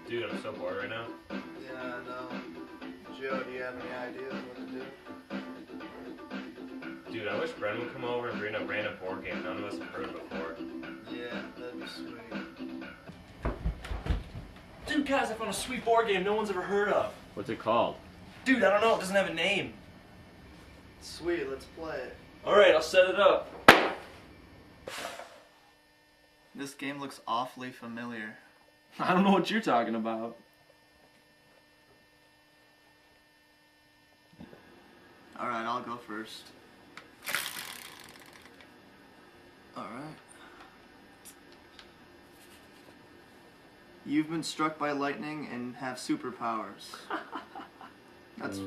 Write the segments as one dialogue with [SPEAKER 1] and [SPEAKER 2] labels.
[SPEAKER 1] Dude, I'm so bored right now.
[SPEAKER 2] Yeah, I know. Joe, do you have any ideas what to do?
[SPEAKER 1] Dude, I wish Bren would come over and bring up random board game none of us have heard before.
[SPEAKER 2] Yeah, that'd be sweet.
[SPEAKER 3] Dude, guys, I found a sweet board game no one's ever heard of.
[SPEAKER 1] What's it called?
[SPEAKER 3] Dude, I don't know. It doesn't have a name.
[SPEAKER 2] Sweet, let's play it.
[SPEAKER 3] Alright, I'll set it up.
[SPEAKER 2] This game looks awfully familiar.
[SPEAKER 3] I don't know what you're talking about.
[SPEAKER 2] Alright, I'll go first. Alright. You've been struck by lightning and have superpowers. That's...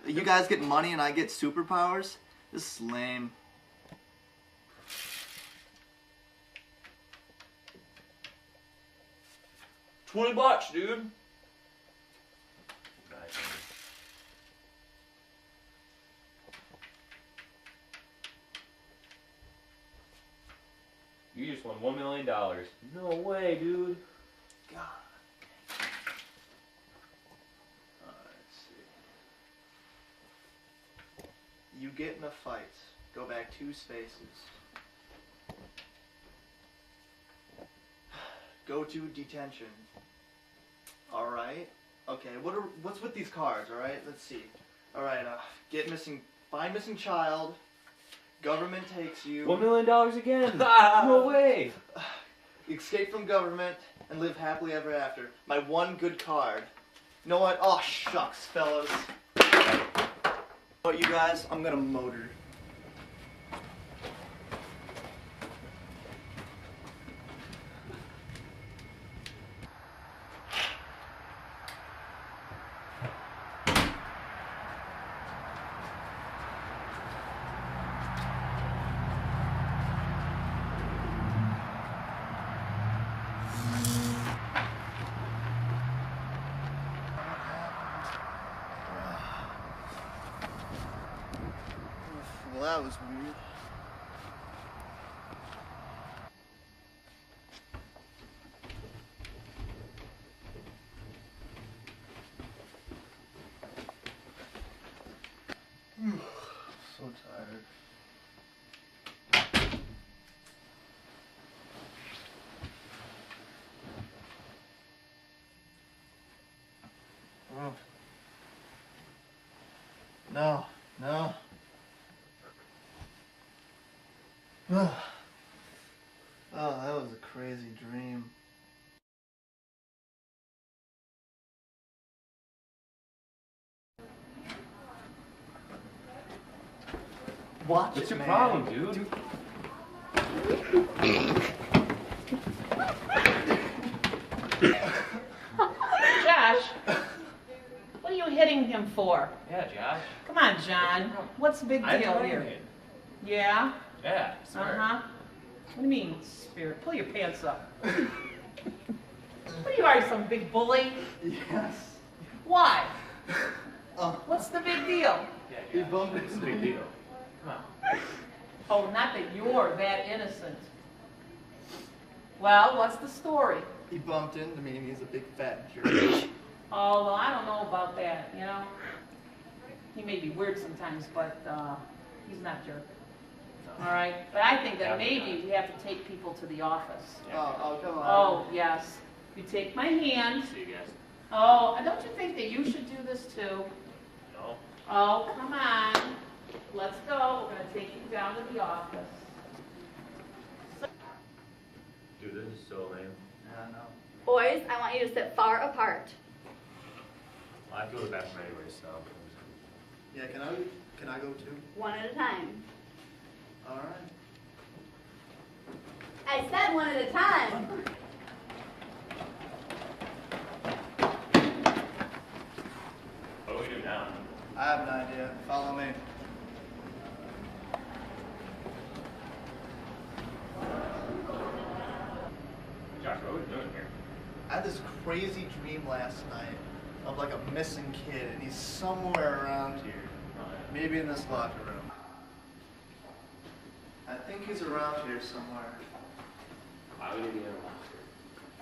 [SPEAKER 2] You guys get money and I get superpowers? This is lame.
[SPEAKER 3] $20, dude.
[SPEAKER 1] You just won $1 million. No way, dude.
[SPEAKER 2] God. Let's see. You get in a fight. Go back 2 spaces. Go to detention. Alright. Okay, what's with these cards, alright? Let's see. Alright, find missing child. Government takes you.
[SPEAKER 1] $1 million again. No way.
[SPEAKER 2] Escape from government and live happily ever after. My one good card. You know what? Oh, shucks, fellas. But you guys, I'm gonna motor. Well, that was weird. So tired. Oh. No, no. Oh, that was a crazy dream. Watch
[SPEAKER 1] What's
[SPEAKER 2] it,
[SPEAKER 1] your
[SPEAKER 2] man.
[SPEAKER 1] problem, dude?
[SPEAKER 4] Josh, what are you hitting him for?
[SPEAKER 1] Yeah, Josh.
[SPEAKER 4] Come on, John. What's the big deal here? Yeah?
[SPEAKER 1] Yeah, I swear.
[SPEAKER 4] Uh-huh. What do you mean, spirit? Pull your pants up. What are you, some big bully?
[SPEAKER 2] Yes.
[SPEAKER 4] Why?
[SPEAKER 2] Oh,
[SPEAKER 4] What's the big deal?
[SPEAKER 1] Yeah,
[SPEAKER 2] he
[SPEAKER 1] Josh.
[SPEAKER 2] bumped
[SPEAKER 1] It's a
[SPEAKER 2] into
[SPEAKER 1] big
[SPEAKER 2] me.
[SPEAKER 1] deal. Come on.
[SPEAKER 4] Oh, not that you're that innocent. Well, what's the story?
[SPEAKER 2] He bumped into me and he's a big fat jerk.
[SPEAKER 4] Oh, well, I don't know about that, you know? He may be weird sometimes, but he's not jerk. All right? But I think that maybe we have to take people to the office.
[SPEAKER 2] Oh, come on.
[SPEAKER 4] Oh, yes. You take my hand.
[SPEAKER 1] See you guys.
[SPEAKER 4] Oh, don't you think that you should do this too?
[SPEAKER 1] No.
[SPEAKER 4] Oh, come on. Let's go. We're going to take you down to the office.
[SPEAKER 1] Dude, this is so lame.
[SPEAKER 2] Yeah, I know.
[SPEAKER 5] Boys, I want you to sit far apart.
[SPEAKER 1] Well, I have to go to the bathroom anyway, so.
[SPEAKER 2] Yeah, can I go too?
[SPEAKER 5] One at a time.
[SPEAKER 2] All right.
[SPEAKER 5] I said one at a time.
[SPEAKER 1] What do we do now?
[SPEAKER 2] I have an idea. Follow me.
[SPEAKER 1] Josh, what are we doing here?
[SPEAKER 2] I had this crazy dream last night of like a missing kid, and he's somewhere around here. Maybe in this locker room. I think he's around here somewhere.
[SPEAKER 1] Why would he be in a locker?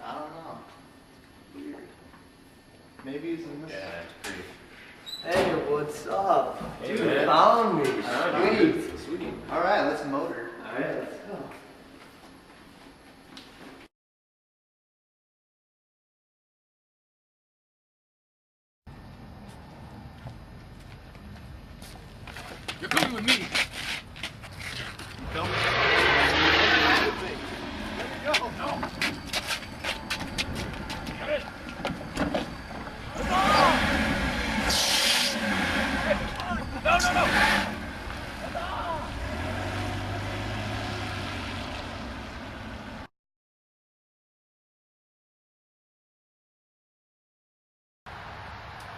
[SPEAKER 2] I don't know. Weird. Maybe he's in this.
[SPEAKER 1] Yeah, it's pretty.
[SPEAKER 2] Hey, what's up?
[SPEAKER 1] Hey,
[SPEAKER 2] Dude,
[SPEAKER 1] man.
[SPEAKER 2] found me.
[SPEAKER 1] Sweet.
[SPEAKER 2] Sweet. All right, let's motor.
[SPEAKER 1] All right, let's go.
[SPEAKER 6] You're coming with me.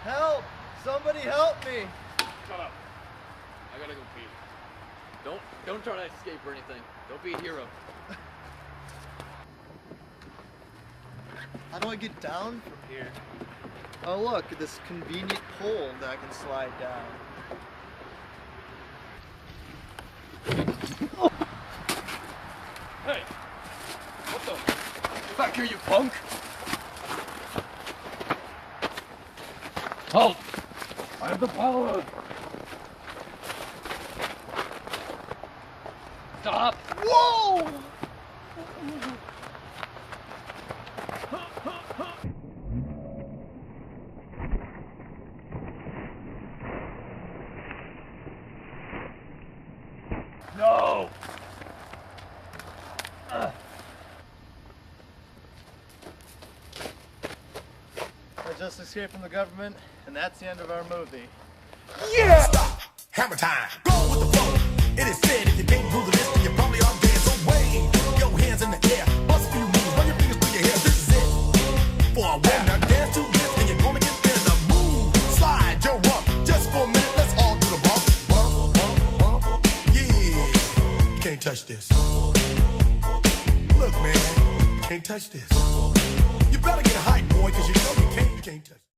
[SPEAKER 2] Help! Somebody help me!
[SPEAKER 6] Shut up. I gotta go pee. Don't try to escape or anything. Don't be a hero.
[SPEAKER 2] How do I get down from here? Oh look, this convenient pole that I can slide down.
[SPEAKER 6] Hey! What the? Back here, you punk! Halt! I have the power! Stop!
[SPEAKER 2] Whoa!
[SPEAKER 6] No!
[SPEAKER 2] I just escaped from the government, and that's the end of our movie.
[SPEAKER 7] Hammer time. Go with the flow. It is said if you can't do the list, then you probably are dead. So wave your hands in the air. Bust a few moves. Run your fingers through your hair. This is it. For a win. Now dance to this, and you're gonna get there. The move. Slide your rump. Just for a minute, let's all do the bump. Bump, bump, bump. Yeah. You can't touch this. Look, man. You can't touch this. You better get a hype, boy, because you know you can't touch